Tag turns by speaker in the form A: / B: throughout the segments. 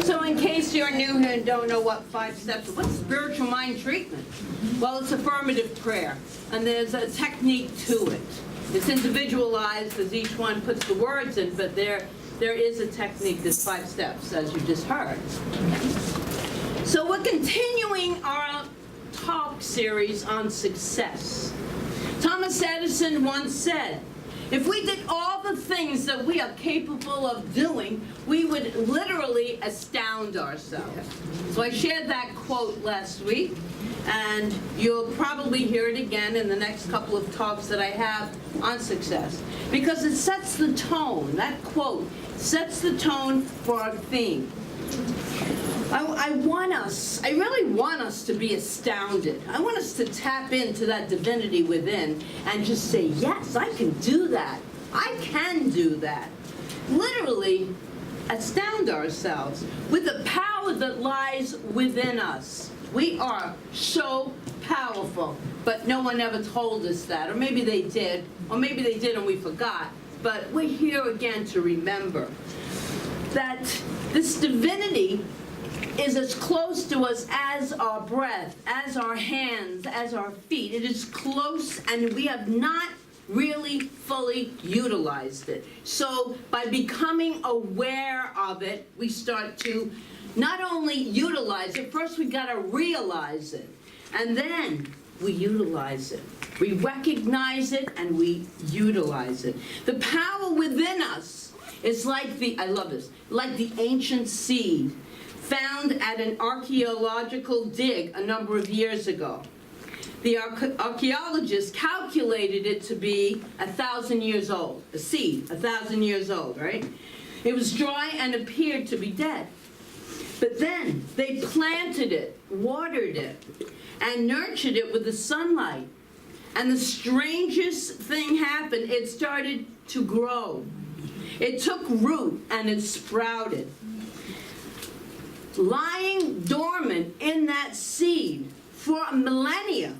A: So in case you're new here and don't know what 5 steps are, what's spiritual mind treatment? Well, it's affirmative prayer, and there's a technique to it. It's individualized as each one puts the words in, but there is a technique. There's 5 steps, as you just heard. So we're continuing our talk series on success. Thomas Edison once said, if we did all the things that we are capable of doing, we would literally astound ourselves. So I shared that quote last week, and you'll probably hear it again in the next couple of talks that I have on success, because it sets the tone. That quote sets the tone for our theme. I really want us to be astounded. I want us to tap into that divinity within and just say, yes, I can do that. I can do that. Literally astound ourselves with the power that lies within us. We are so powerful, but no one ever told us that. Or maybe they did, and we forgot. But we're here again to remember that this divinity is as close to us as our breath, as our hands, as our feet. It is close, and we have not really fully utilized it. So by becoming aware of it, we start to not only utilize it, first we got to realize it, and then we utilize it. We recognize it and we utilize it. The power within us is like I love this, like the ancient seed found at an archaeological dig a number of years ago. The archaeologists calculated it to be 1,000 years old, a seed, 1,000 years old, right? It was dry and appeared to be dead. But then they planted it, watered it, and nurtured it with the sunlight. And the strangest thing happened. It started to grow. It took root and it sprouted. Lying dormant in that seed for millennia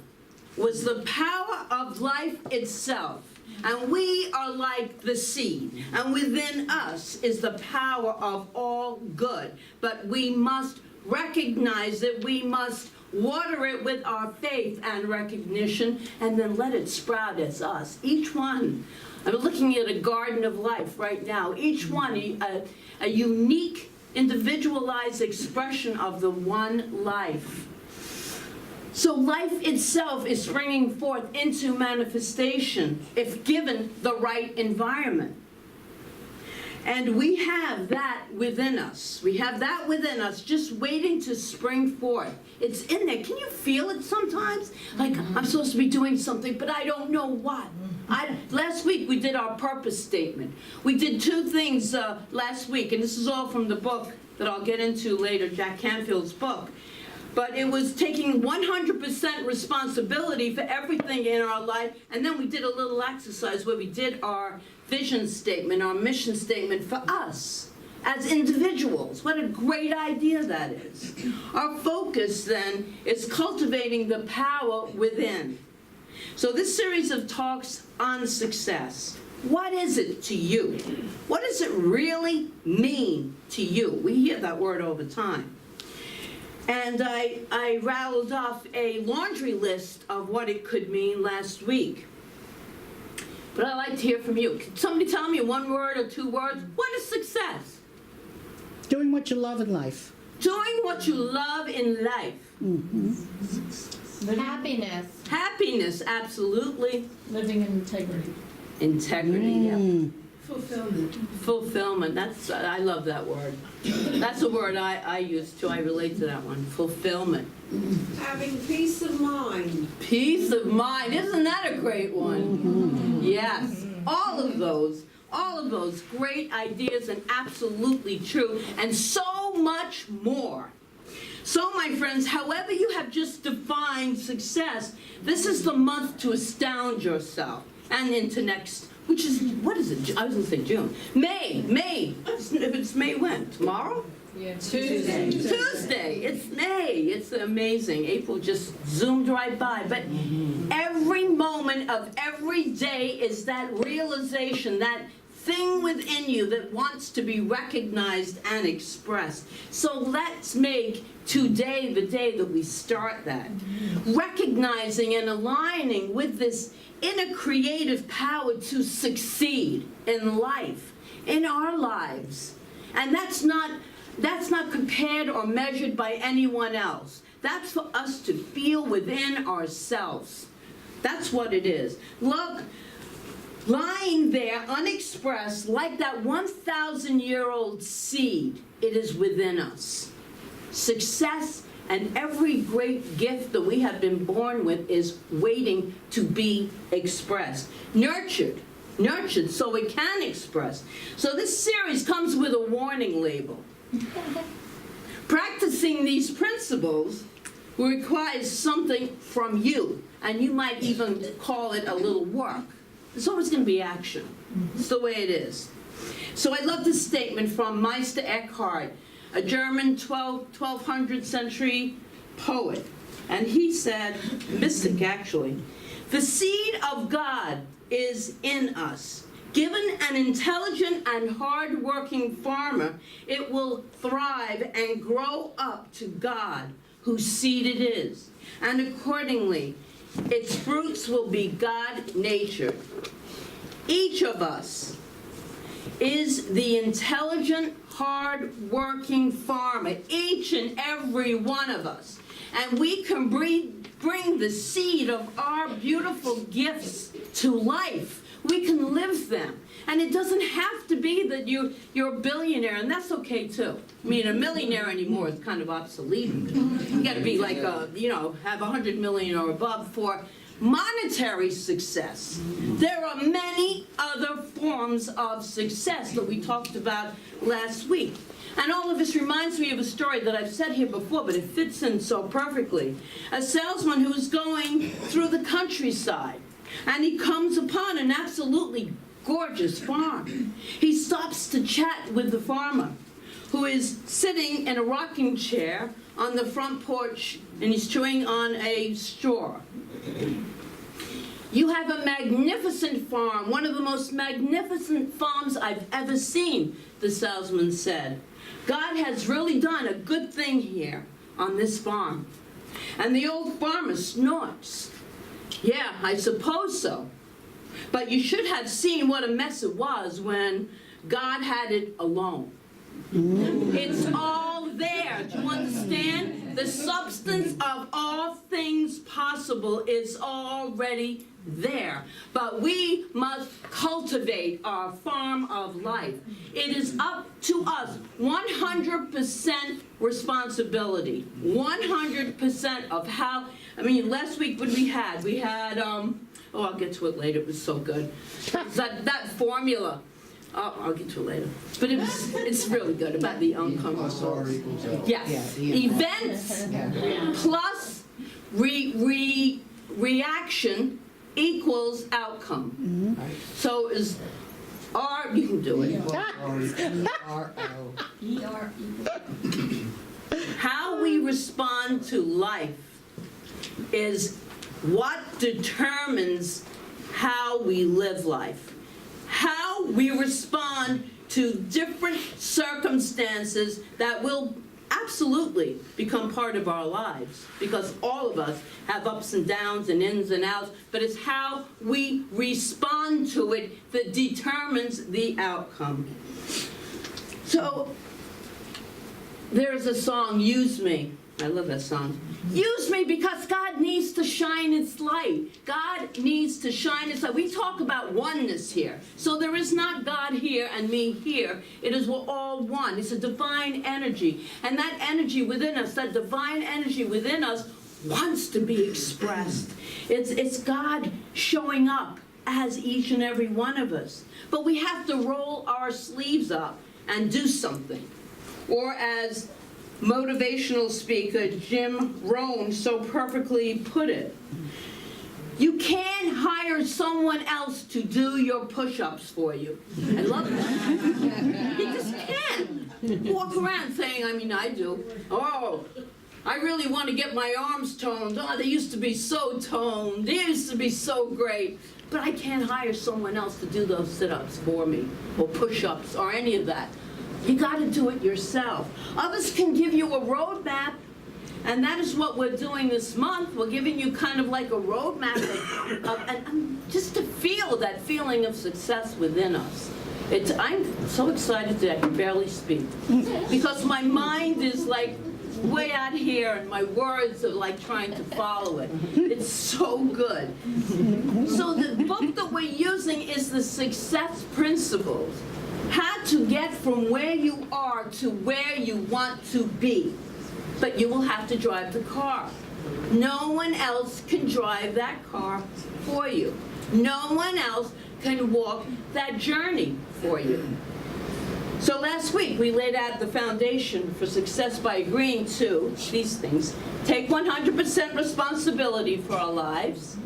A: was the power of life itself. And we are like the seed. And within us is the power of all good. But we must recognize it. We must water it with our faith and recognition, and then let it sprout as us. Each one. I'm looking at a garden of life right now. Each one a unique, individualized expression of the one life. So life itself is springing forth into manifestation if given the right environment. And we have that within us. We have that within us just waiting to spring forth. It's in there. Can you feel it sometimes? Like, I'm supposed to be doing something, but I don't know what. Last week we did our purpose statement. We did 2 things last week, and this is all from the book that I'll get into later, Jack Canfield's book. But it was taking 100% responsibility for everything in our life. And then we did a little exercise where we did our vision statement, our mission statement for us as individuals. What a great idea that is. Our focus then is cultivating the power within. So this series of talks on success, what is it to you? What does it really mean to you? We hear that word all the time. And I rattled off a laundry list of what it could mean last week. But I'd like to hear from you. Can somebody tell me 1 word or 2 words? What is success?
B: Doing what you love in life.
A: Doing what you love in life.
C: Mm-hmm. Happiness.
A: Happiness, absolutely.
C: Living in integrity.
A: Integrity, yeah.
C: Fulfillment.
A: Fulfillment, I love that word. That's a word I use too. I relate to that one. Fulfillment.
D: Having peace of mind.
A: Peace of mind. Isn't that a great one? Mm-hmm. Yes. All of those great ideas, and absolutely true, and so much more. So, my friends, however you have just defined success, this is the month to astound yourself, and into next, which is, what is it? I was going to say June. May. It's May when? Tomorrow?
C: Yeah, Tuesday.
A: Tuesday. It's May. It's amazing. April just zoomed right by. But every moment of every day is that realization, that thing within you that wants to be recognized and expressed. So let's make today the day that we start that. Recognizing and aligning with this inner creative power to succeed in life, in our lives. And that's not compared or measured by anyone else. That's for us to feel within ourselves. That's what it is. Look, lying there unexpressed like that 1,000-year-old seed, it is within us. Success and every great gift that we have been born with is waiting to be expressed. Nurtured so it can express. So this series comes with a warning label. Practicing these principles requires something from you, and you might even call it a little work. There's always going to be action. It's the way it is. So I love this statement from Meister Eckhart, a German 1200th century poet. And he said, mystic actually, the seed of God is in us. Given an intelligent and hard-working farmer, it will thrive and grow up to God, whose seed it is. And accordingly, its fruits will be God-natured. Each of us is the intelligent, hard-working farmer, each and every one of us. And we can bring the seed of our beautiful gifts to life. We can live them. And it doesn't have to be that you're a billionaire, and that's okay too. I mean, a millionaire anymore is kind of obsolete. You got to be like, have 100 million or above for monetary success. There are many other forms of success that we talked about last week. And all of this reminds me of a story that I've said here before, but it fits in so perfectly. A salesman who is going through the countryside, and he comes upon an absolutely gorgeous farm. He stops to chat with the farmer, who is sitting in a rocking chair on the front porch, and he's chewing on a straw. You have a magnificent farm, one of the most magnificent farms I've ever seen, the salesman said. God has really done a good thing here on this farm. And the old farmer snorts. Yeah, I suppose so. But you should have seen what a mess it was when God had it alone. It's all there. Do you understand? The substance of all things possible is already there. But we must cultivate our farm of life. It is up to us. 100% responsibility. 100% of how, last week what we had, I'll get to it later, it was so good. That formula. I'll get to it later. But it's really good about the outcome. Yes. Events plus reaction equals outcome. So is R, you can do it. How we respond to life is what determines how we live life. How we respond to different circumstances that will absolutely become part of our lives, because all of us have ups and downs and ins and outs, but it's how we respond to it that determines the outcome. So there's a song, Use Me. I love that song. Use me, because God needs to shine its light. God needs to shine its light. We talk about oneness here. So there is not God here and me here. It is we're all one. It's a divine energy. And that energy within us, that divine energy within us wants to be expressed. It's God showing up as each and every one of us. But we have to roll our sleeves up and do something. Or as motivational speaker Jim Rohn so perfectly put it, you can't hire someone else to do your push-ups for you. I love that. You just can't walk around saying, I do. Oh, I really want to get my arms toned. Oh, they used to be so toned. They used to be so great. But I can't hire someone else to do those sit-ups for me, or push-ups, or any of that. You got to do it yourself. Others can give you a roadmap, and that is what we're doing this month. We're giving you kind of like a roadmap, and just to feel that feeling of success within us. I'm so excited that I can barely speak, because my mind is like way out here, and my words are like trying to follow it. It's so good. So the book that we're using is the Success Principles. How to get from where you are to where you want to be. But you will have to drive the car. No one else can drive that car for you. No one else can walk that journey for you. So last week, we laid out the foundation for success by agreeing to these things. Take 100% responsibility for our lives,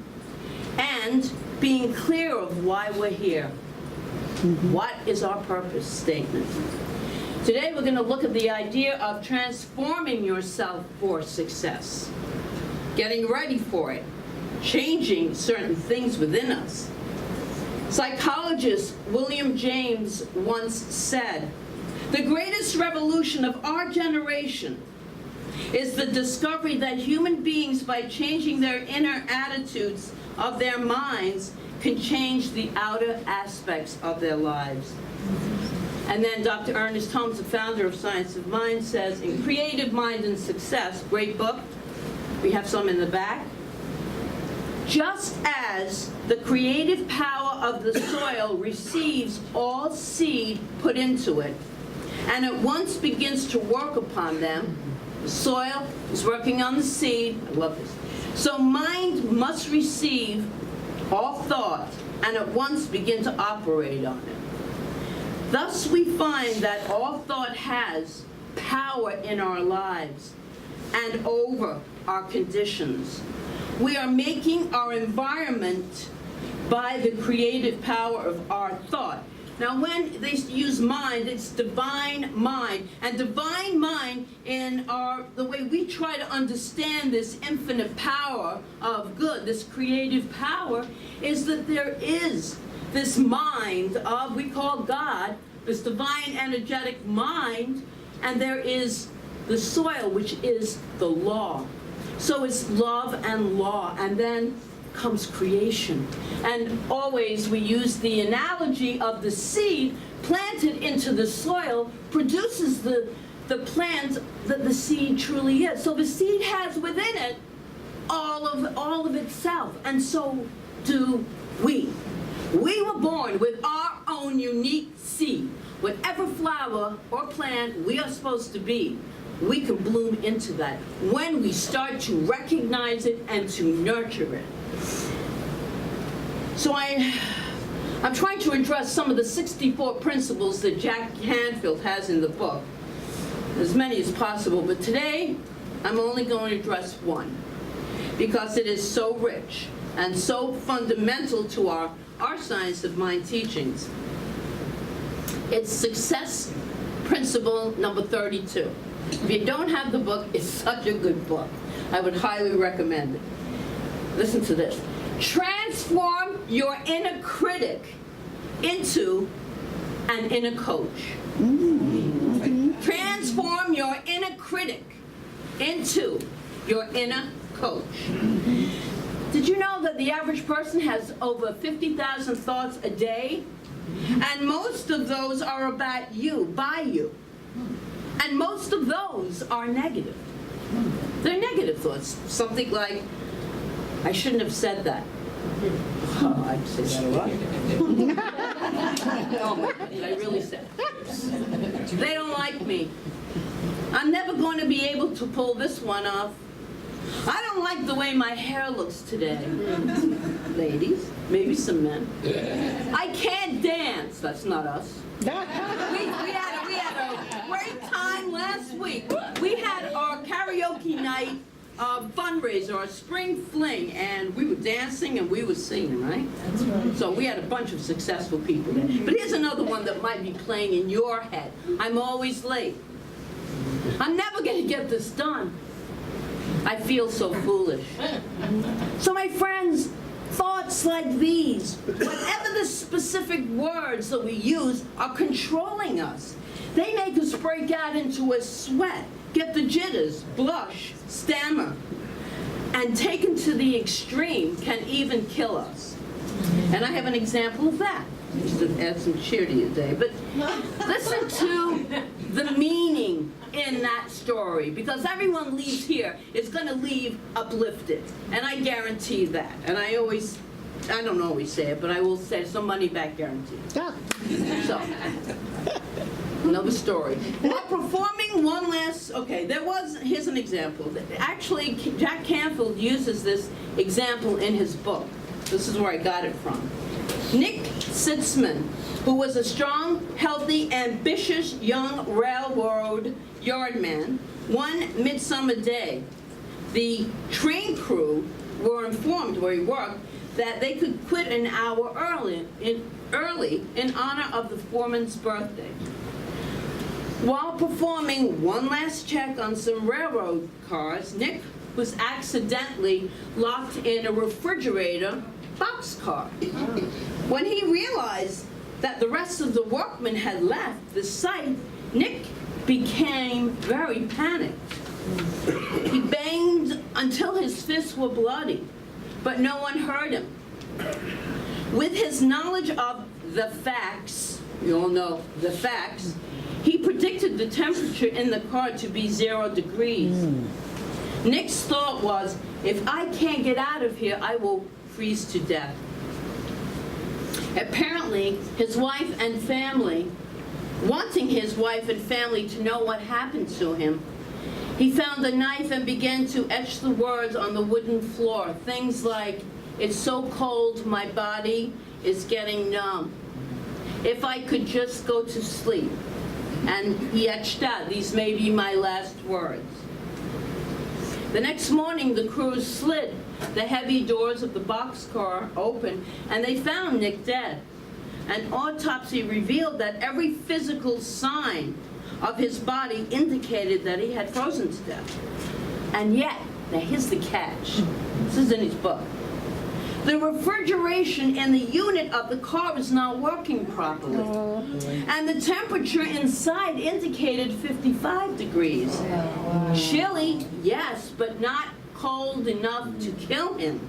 A: and being clear of why we're here. What is our purpose statement? Today, we're going to look at the idea of transforming yourself for success, getting ready for it, changing certain things within us. Psychologist William James once said, "The greatest revolution of our generation is the discovery that human beings, by changing their inner attitudes of their minds, can change the outer aspects of their lives." And then Dr. Ernest Holmes, the founder of Science of Mind, says, in Creative Mind and Success, great book, we have some in the back, just as the creative power of the soil receives all seed put into it, and at once begins to work upon them, the soil is working on the seed. I love this. So mind must receive all thought and at once begin to operate on it. Thus we find that all thought has power in our lives and over our conditions. We are making our environment by the creative power of our thought. Now, when they use mind, it's divine mind. And divine mind, in the way we try to understand this infinite power of good, this creative power, is that there is this mind of, we call God, this divine energetic mind, and there is the soil, which is the law. So it's love and law, and then comes creation. And always we use the analogy of the seed planted into the soil produces the plant that the seed truly is. So the seed has within it all of itself, and so do we. We were born with our own unique seed. Whatever flower or plant we are supposed to be, we can bloom into that when we start to recognize it and to nurture it. So I'm trying to address some of the 64 principles that Jack Canfield has in the book, as many as possible, but today I'm only going to address one, because it is so rich and so fundamental to our Science of Mind teachings. It's success principle number 32. If you don't have the book, it's such a good book. I would highly recommend it. Listen to this. Transform your inner critic into an inner coach. Transform your inner critic into your inner coach. Did you know that the average person has over 50,000 thoughts a day? And most of those are about you, by you. And most of those are negative. They're negative thoughts. Something like, I shouldn't have said that. Oh, I'd say that a lot. Oh my God, did I really say that? They don't like me. I'm never going to be able to pull this one off. I don't like the way my hair looks today. Ladies, maybe some men. I can't dance. That's not us. We had a great time last week. We had our karaoke night fundraiser, our spring fling, and we were dancing and we were singing, right?
C: That's right.
A: So we had a bunch of successful people there. But here's another one that might be playing in your head. I'm always late. I'm never going to get this done. I feel so foolish. So my friends, thoughts like these, whatever the specific words that we use, are controlling us. They make us break out into a sweat, get the jitters, blush, stammer, and taken to the extreme can even kill us. And I have an example of that. Just to add some cheer to your day. But listen to the meaning in that story, because everyone leaves here is going to leave uplifted. And I guarantee that. And I don't always say it, but I will say some money back guarantee.
B: Ah,
A: So, another story. While performing one last, here's an example. Actually, Jack Canfield uses this example in his book. This is where I got it from. Nick Sitzman, who was a strong, healthy, ambitious young railroad yardman, one midsummer day, the train crew were informed where he worked that they could quit an hour early in honor of the foreman's birthday. While performing one last check on some railroad cars, Nick was accidentally locked in a refrigerator boxcar. When he realized that the rest of the workmen had left the site, Nick became very panicked. He banged until his fists were bloody, but no one heard him. With his knowledge of the facts, you all know the facts, he predicted the temperature in the car to be 0 degrees. Nick's thought was, if I can't get out of here, I will freeze to death. Apparently, his wife and family, wanting his wife and family to know what happened to him, he found a knife and began to etch the words on the wooden floor. Things like, "It's so cold, my body is getting numb. If I could just go to sleep." And he etched out, "These may be my last words." The next morning, the crew slid the heavy doors of the boxcar open, and they found Nick dead. An autopsy revealed that every physical sign of his body indicated that he had frozen to death. And yet, now here's the catch. This is in his book. The refrigeration in the unit of the car was not working properly. And the temperature inside indicated 55 degrees. Chilly, yes, but not cold enough to kill him.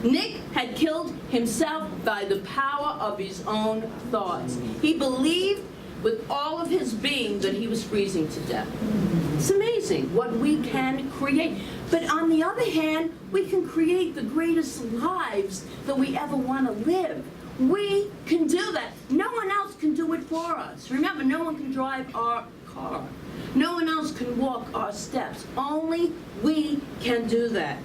A: Nick had killed himself by the power of his own thoughts. He believed with all of his being that he was freezing to death. It's amazing what we can create. But on the other hand, we can create the greatest lives that we ever want to live. We can do that. No one else can do it for us. Remember, no one can drive our car. No one else can walk our steps. Only we can do that.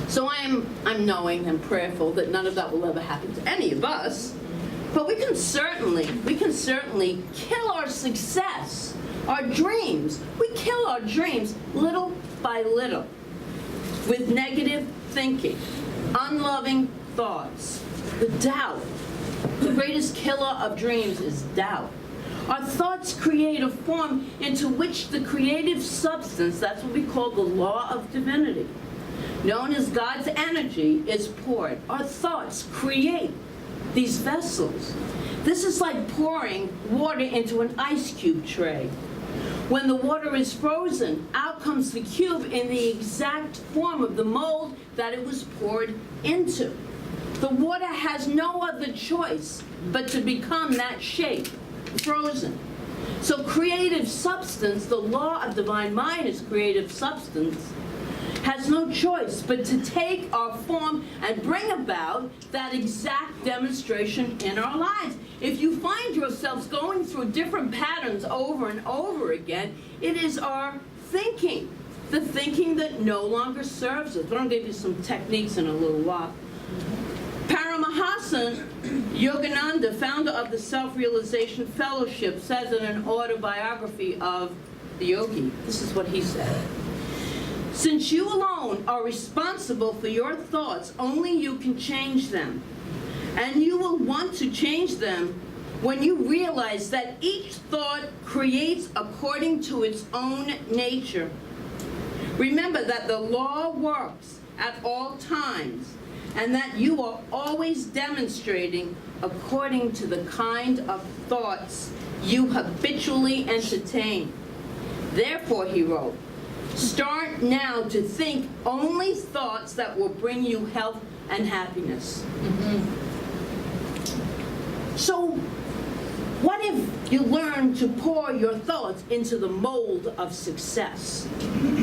A: So I'm knowing and prayerful that none of that will ever happen to any of us. But we can certainly kill our success, our dreams. We kill our dreams little by little with negative thinking, unloving thoughts, the doubt. The greatest killer of dreams is doubt. Our thoughts create a form into which the creative substance, that's what we call the law of divinity, known as God's energy, is poured. Our thoughts create these vessels. This is like pouring water into an ice cube tray. When the water is frozen, out comes the cube in the exact form of the mold that it was poured into. The water has no other choice but to become that shape, frozen. So creative substance, the law of divine mind is creative substance, has no choice but to take our form and bring about that exact demonstration in our lives. If you find yourselves going through different patterns over and over again, it is our thinking, the thinking that no longer serves us. But I'll give you some techniques in a little while. Paramahansa Yogananda, founder of the Self-Realization Fellowship, says in an autobiography of the yogi, this is what he said: "Since you alone are responsible for your thoughts, only you can change them. And you will want to change them when you realize that each thought creates according to its own nature. Remember that the law works at all times, and that you are always demonstrating according to the kind of thoughts you habitually entertain. Therefore, he wrote, start now to think only thoughts that will bring you health and happiness. So, what if you learn to pour your thoughts into the mold of success?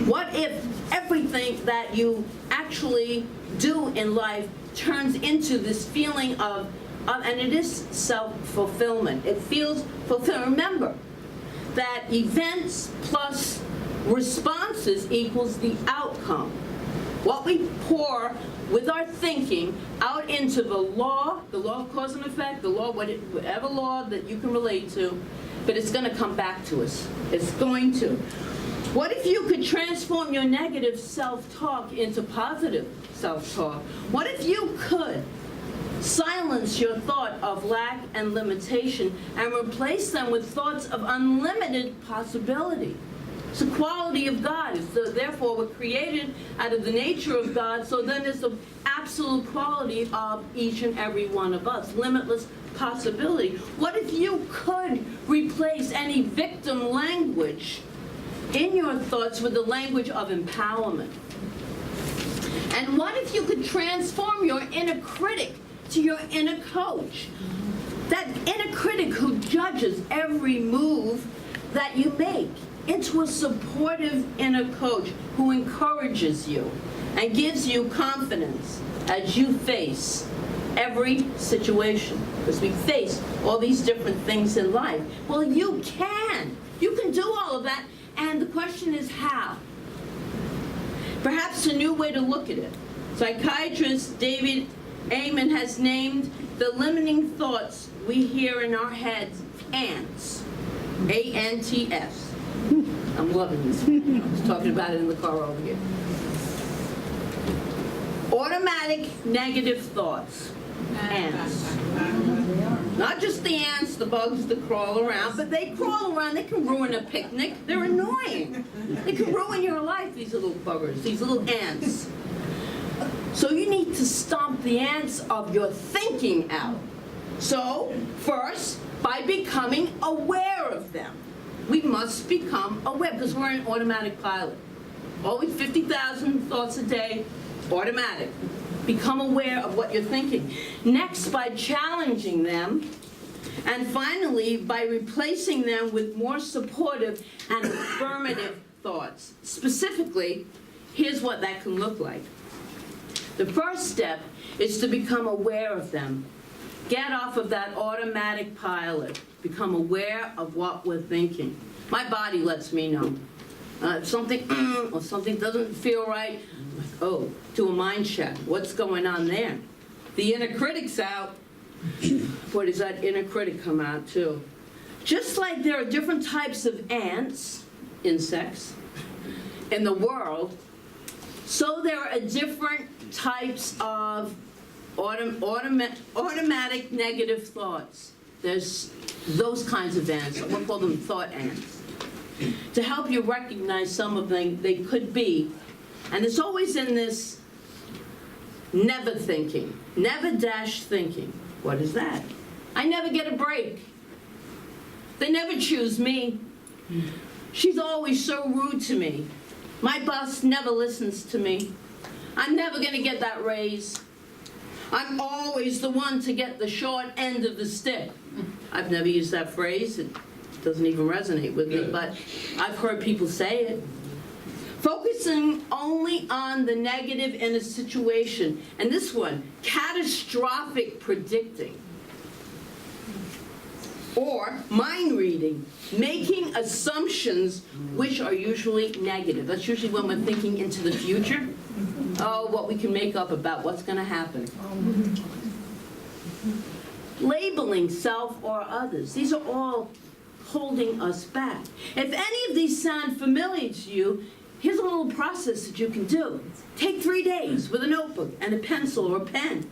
A: What if everything that you actually do in life turns into this feeling of and it is self-fulfillment. It feels fulfilled. Remember that events plus responses equals the outcome. What we pour with our thinking out into the law of cause and effect, the law, whatever law that you can relate to, but it's going to come back to us. It's going to. What if you could transform your negative self-talk into positive self-talk? What if you could silence your thought of lack and limitation and replace them with thoughts of unlimited possibility? It's the quality of God. Therefore, we're created out of the nature of God, so then it's the absolute quality of each and every one of us, limitless possibility. What if you could replace any victim language in your thoughts with the language of empowerment? And what if you could transform your inner critic to your inner coach? That inner critic who judges every move that you make into a supportive inner coach who encourages you and gives you confidence as you face every situation. Because we face all these different things in life. Well, you can. You can do all of that. And the question is how? Perhaps a new way to look at it. Psychiatrist David Amen has named the limiting thoughts we hear in our heads ants. A-N-T-S. I'm loving this. I was talking about it in the car over here. Automatic negative thoughts. Ants. Not just the ants, the bugs that crawl around, but they crawl around. They can ruin a picnic. They're annoying. They can ruin your life, these little buggers, these little ants. So you need to stomp the ants of your thinking out. So, first, by becoming aware of them. We must become aware, because we're an automatic pilot. Always 50,000 thoughts a day, automatic. Become aware of what you're thinking. Next, by challenging them. And finally, by replacing them with more supportive and affirmative thoughts. Specifically, here's what that can look like. The first step is to become aware of them. Get off of that automatic pilot. Become aware of what we're thinking. My body lets me know. If something or something doesn't feel right, I'm like, oh, do a mind check. What's going on there? The inner critic's out. Boy, does that inner critic come out too. Just like there are different types of ants, insects, in the world, so there are different types of automatic negative thoughts. There's those kinds of ants. We'll call them thought ants. To help you recognize some of them, they could be, and it's always in this never thinking, never dash thinking. What is that? I never get a break. They never choose me. She's always so rude to me. My boss never listens to me. I'm never going to get that raise. I'm always the one to get the short end of the stick. I've never used that phrase. It doesn't even resonate with me, but I've heard people say it. Focusing only on the negative in a situation. And this one, catastrophic predicting. Or mind reading, making assumptions which are usually negative. That's usually when we're thinking into the future. Oh, what we can make up about what's going to happen. Labeling self or others. These are all holding us back. If any of these sound familiar to you, here's a little process that you can do. Take 3 days with a notebook and a pencil or a pen.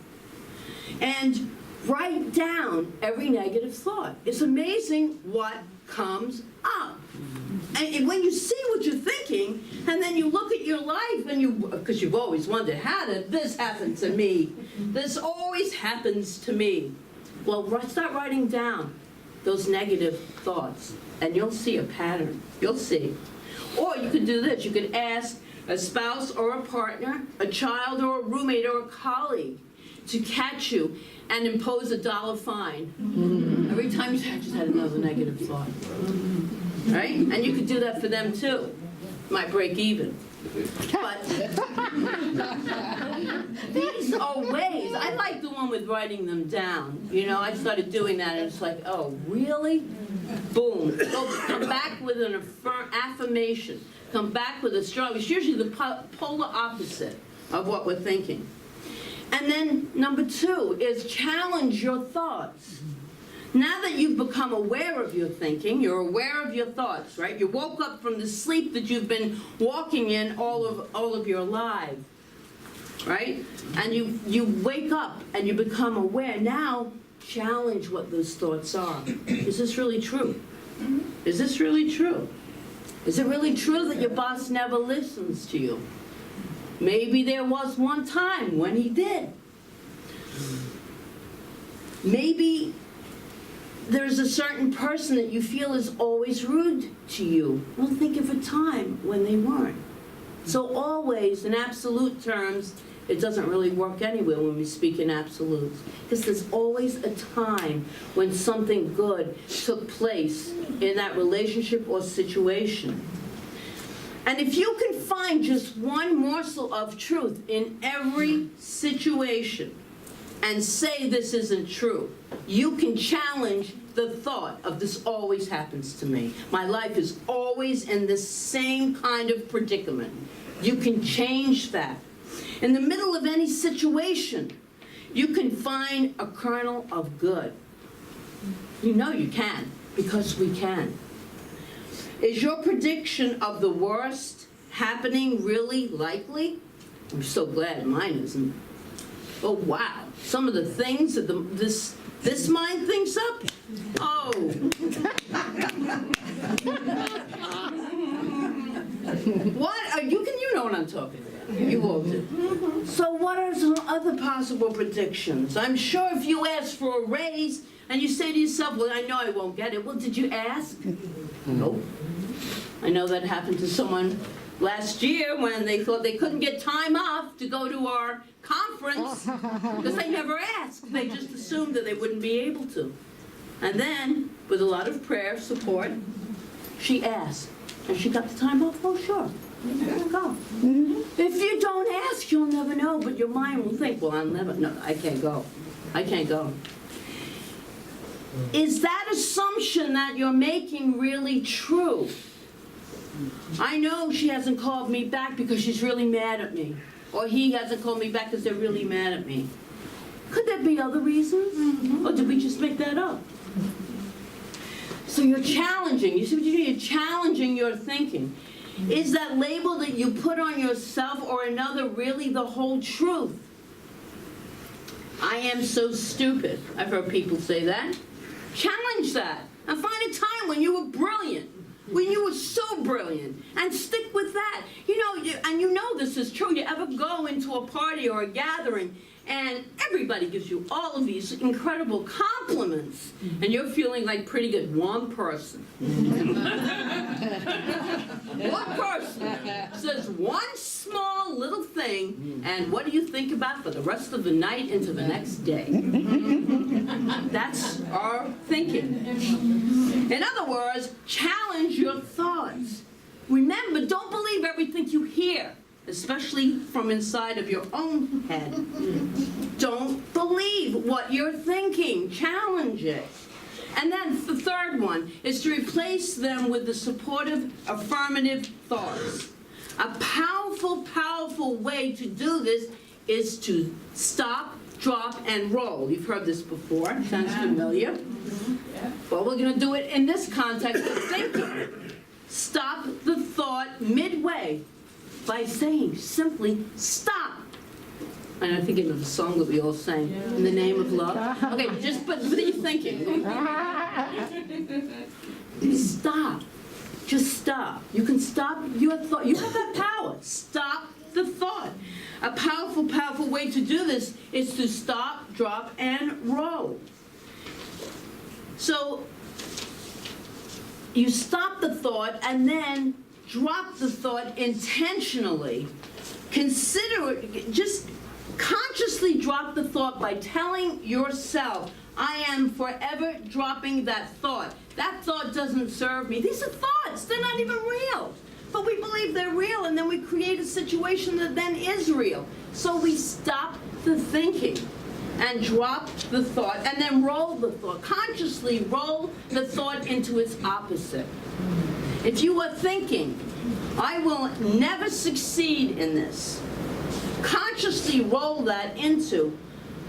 A: And write down every negative thought. It's amazing what comes up. And when you see what you're thinking, and then you look at your life, and because you've always wondered, how did this happen to me? This always happens to me. Well, start writing down those negative thoughts, and you'll see a pattern. You'll see. Or you could do this. You could ask a spouse or a partner, a child or a roommate or a colleague to catch you and impose a $1 fine. Every time you just had another negative thought. Right? And you could do that for them too. Might break even. But these are ways. I like the one with writing them down. You know, I started doing that and it's like, oh, really? Boom. So come back with an affirmation. Come back with a strong, it's usually the polar opposite of what we're thinking. And then number 2 is challenge your thoughts. Now that you've become aware of your thinking, you're aware of your thoughts, right? You woke up from the sleep that you've been walking in all of your life, right? And you wake up and you become aware. Now, challenge what those thoughts are. Is this really true? Is this really true? Is it really true that your boss never listens to you? Maybe there was one time when he did. Maybe there's a certain person that you feel is always rude to you. Well, think of a time when they weren't. So always, in absolute terms, it doesn't really work anywhere when we speak in absolutes. Because there's always a time when something good took place in that relationship or situation. And if you can find just one morsel of truth in every situation and say this isn't true, you can challenge the thought of this always happens to me. My life is always in the same kind of predicament. You can change that. In the middle of any situation, you can find a kernel of good. You know you can, because we can. Is your prediction of the worst happening really likely? I'm so glad mine isn't. Oh, wow. Some of the things that this mind thinks up? Oh. What? You know what I'm talking about. You all do. So what are some other possible predictions? I'm sure if you ask for a raise and you say to yourself, well, I know I won't get it. Well, did you ask? Nope. I know that happened to someone last year when they thought they couldn't get time off to go to our conference because they never asked. They just assumed that they wouldn't be able to. And then, with a lot of prayer support, she asked. And she got the time off? Oh, sure. Go. If you don't ask, you'll never know, but your mind will think, well, I can't go. I can't go. Is that assumption that you're making really true? I know she hasn't called me back because she's really mad at me. Or he hasn't called me back because they're really mad at me. Could there be other reasons? Or did we just make that up? So you're challenging. You see what you do? You're challenging your thinking. Is that label that you put on yourself or another really the whole truth? I am so stupid. I've heard people say that. Challenge that. And find a time when you were brilliant. When you were so brilliant, and stick with that. You know, and you know this is true. You ever go into a party or a gathering, and everybody gives you all of these incredible compliments, and you're feeling like pretty good. One person. One person says one small little thing, and what do you think about for the rest of the night into the next day? That's our thinking. In other words, challenge your thoughts. Remember, don't believe everything you hear, especially from inside of your own head. Don't believe what you're thinking. Challenge it. And then the third one is to replace them with the supportive, affirmative thoughts. A powerful, powerful way to do this is to stop, drop, and roll. You've heard this before. Sounds familiar? Well, we're going to do it in this context of thinking. Stop the thought midway by saying simply, stop. And I'm thinking of the song that we all sang, In the Name of Love. Okay, just what are you thinking? Stop. Just stop. You can stop your thought. You have that power. Stop the thought. A powerful, powerful way to do this is to stop, drop, and roll. So you stop the thought and then drop the thought intentionally. Consider it, just consciously drop the thought by telling yourself, I am forever dropping that thought. That thought doesn't serve me. These are thoughts. They're not even real. But we believe they're real, and then we create a situation that then is real. So we stop the thinking and drop the thought, and then roll the thought. Consciously roll the thought into its opposite. If you are thinking, I will never succeed in this, consciously roll that into,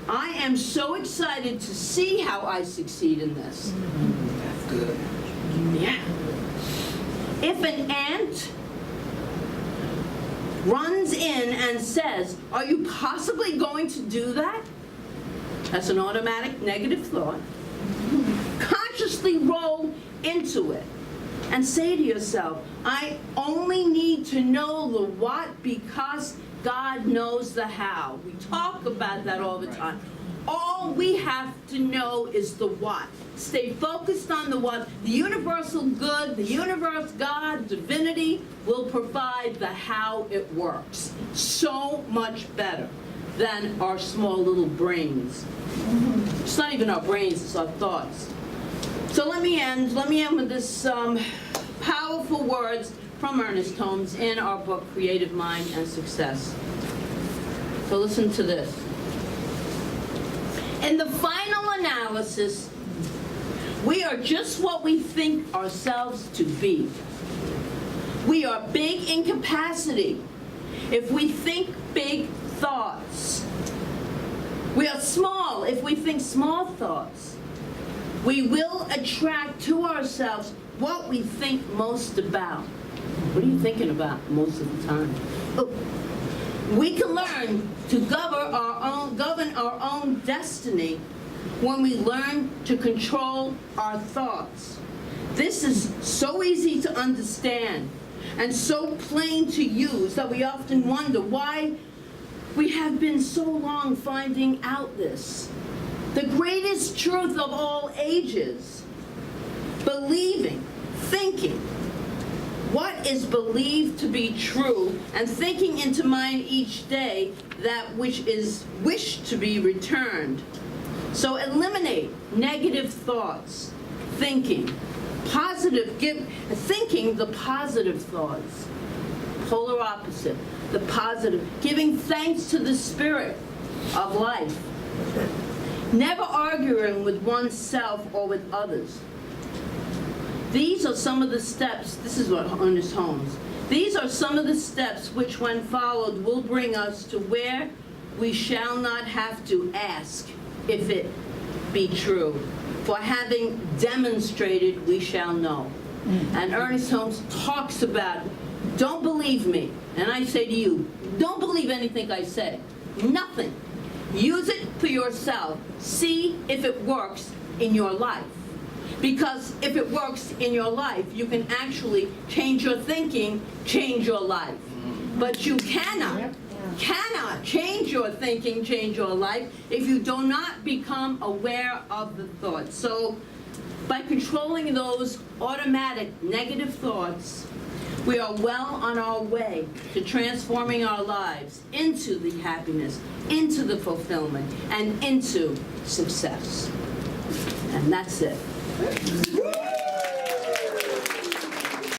A: I am so excited to see how I succeed in this.
E: That's good.
A: Yeah. If an ant runs in and says, are you possibly going to do that? That's an automatic negative thought. Consciously roll into it and say to yourself, I only need to know the what because God knows the how. We talk about that all the time. All we have to know is the what. Stay focused on the what. The universal good, the universe, God, divinity will provide the how it works. So much better than our small little brains. It's not even our brains, it's our thoughts. So let me end with this powerful words from Ernest Holmes in our book, Creative Mind and Success. So listen to this. In the final analysis, we are just what we think ourselves to be. We are big in capacity if we think big thoughts. We are small if we think small thoughts. We will attract to ourselves what we think most about. What are you thinking about most of the time? Oh. We can learn to govern our own destiny when we learn to control our thoughts. This is so easy to understand and so plain to use that we often wonder why we have been so long finding out this. The greatest truth of all ages, believing, thinking, what is believed to be true, and thinking into mind each day that which is wished to be returned. So eliminate negative thoughts, thinking the positive thoughts, polar opposite, the positive, giving thanks to the spirit of life, never arguing with oneself or with others. These are some of the steps, this is what Ernest Holmes, these are some of the steps which when followed will bring us to where we shall not have to ask if it be true. For having demonstrated, we shall know. And Ernest Holmes talks about, don't believe me. And I say to you, don't believe anything I say. Nothing. Use it for yourself. See if it works in your life. Because if it works in your life, you can actually change your thinking, change your life. But you cannot change your thinking, change your life, if you do not become aware of the thoughts. So by controlling those automatic negative thoughts, we are well on our way to transforming our lives into the happiness, into the fulfillment, and into success. And that's it.